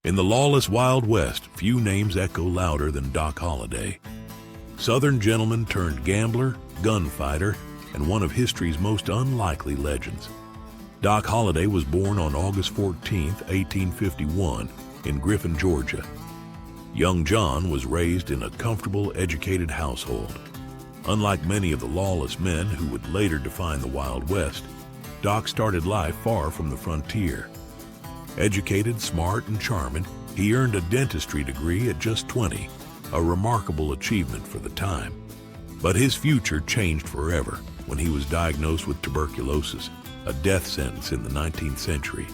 In the lawless Wild West, few names echo louder than Doc Holliday. Southern gentleman turned gambler, gunfighter, and one of history's most unlikely legends. Doc Holliday was born on August 14, 1851, in Griffin, Georgia. Young John was raised in a comfortable, educated household. Unlike many of the lawless men who would later define the Wild West, Doc started life far from the frontier. Educated, smart, and charming, he earned a dentistry degree at just 20, a remarkable achievement for the time. But his future changed forever when he was diagnosed with tuberculosis, a death sentence in the 19th century.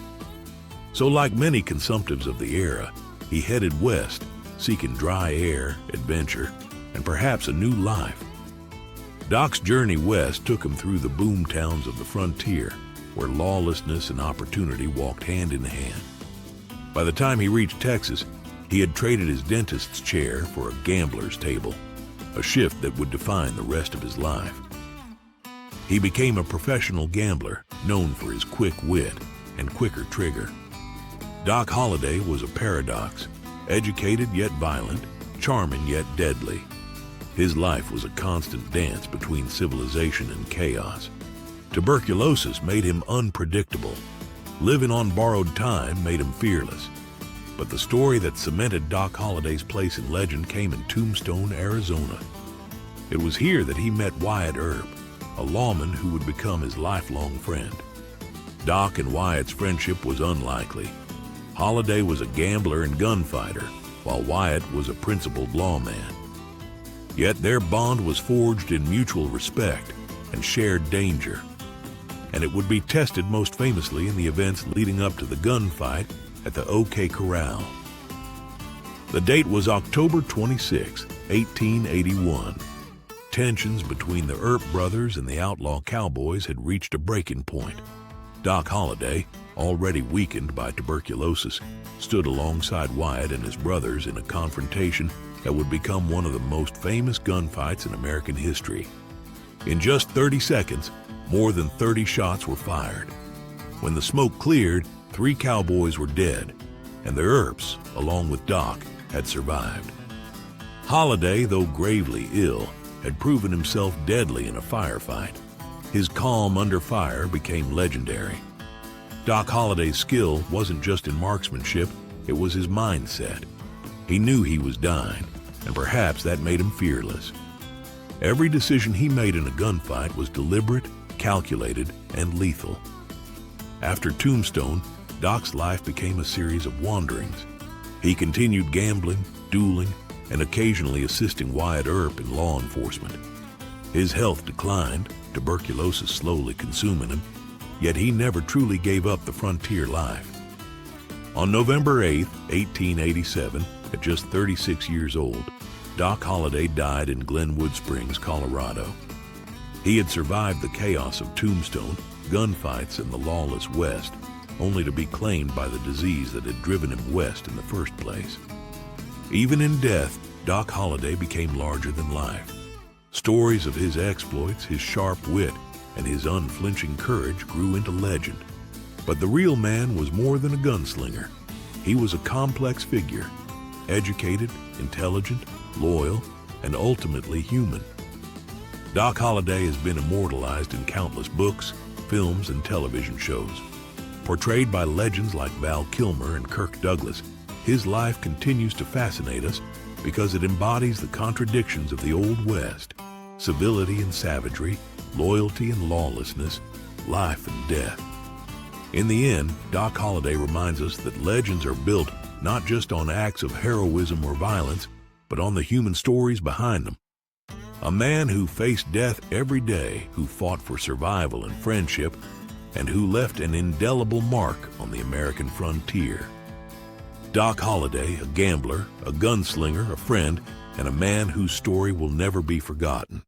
So like many consumptives of the era, he headed west, seeking dry air, adventure, and perhaps a new life. Doc's journey west took him through the boom towns of the frontier, where lawlessness and opportunity walked hand in hand. By the time he reached Texas, he had traded his dentist's chair for a gambler's table, a shift that would define the rest of his life. He became a professional gambler, known for his quick wit and quicker trigger. Doc Holliday was a paradox, educated yet violent, charming yet deadly. His life was a constant dance between civilization and chaos. Tuberculosis made him unpredictable. Living on borrowed time made him fearless. But the story that cemented Doc Holliday's place in legend came in Tombstone, Arizona. It was here that he met Wyatt Earp, a lawman who would become his lifelong friend. Doc and Wyatt's friendship was unlikely. Holliday was a gambler and gunfighter, while Wyatt was a principled lawman. Yet their bond was forged in mutual respect and shared danger. And it would be tested most famously in the events leading up to the gunfight at the OK Corral. The date was October 26, 1881. Tensions between the Earp brothers and the outlaw cowboys had reached a breaking point. Doc Holliday, already weakened by tuberculosis, stood alongside Wyatt and his brothers in a confrontation that would become one of the most famous gunfights in American history. In just 30 seconds, more than 30 shots were fired. When the smoke cleared, 3 cowboys were dead, and the Earps, along with Doc, had survived. Holliday, though gravely ill, had proven himself deadly in a firefight. His calm under fire became legendary. Doc Holliday's skill wasn't just in marksmanship, it was his mindset. He knew he was dying, and perhaps that made him fearless. Every decision he made in a gunfight was deliberate, calculated, and lethal. After Tombstone, Doc's life became a series of wanderings. He continued gambling, dueling, and occasionally assisting Wyatt Earp in law enforcement. His health declined, tuberculosis slowly consuming him, yet he never truly gave up the frontier life. On November 8, 1887, at just 36 years old, Doc Holliday died in Glenwood Springs, Colorado. He had survived the chaos of Tombstone, gunfights, and the lawless West, only to be claimed by the disease that had driven him west in the first place. Even in death, Doc Holliday became larger than life. Stories of his exploits, his sharp wit, and his unflinching courage grew into legend. But the real man was more than a gunslinger. He was a complex figure, educated, intelligent, loyal, and ultimately human. Doc Holliday has been immortalized in countless books, films, and television shows. Portrayed by legends like Val Kilmer and Kirk Douglas, his life continues to fascinate us because it embodies the contradictions of the Old West: civility and savagery, loyalty and lawlessness, life and death. In the end, Doc Holliday reminds us that legends are built not just on acts of heroism or violence, but on the human stories behind them. A man who faced death every day, who fought for survival and friendship, and who left an indelible mark on the American frontier. Doc Holliday, a gambler, a gunslinger, a friend, and a man whose story will never be forgotten.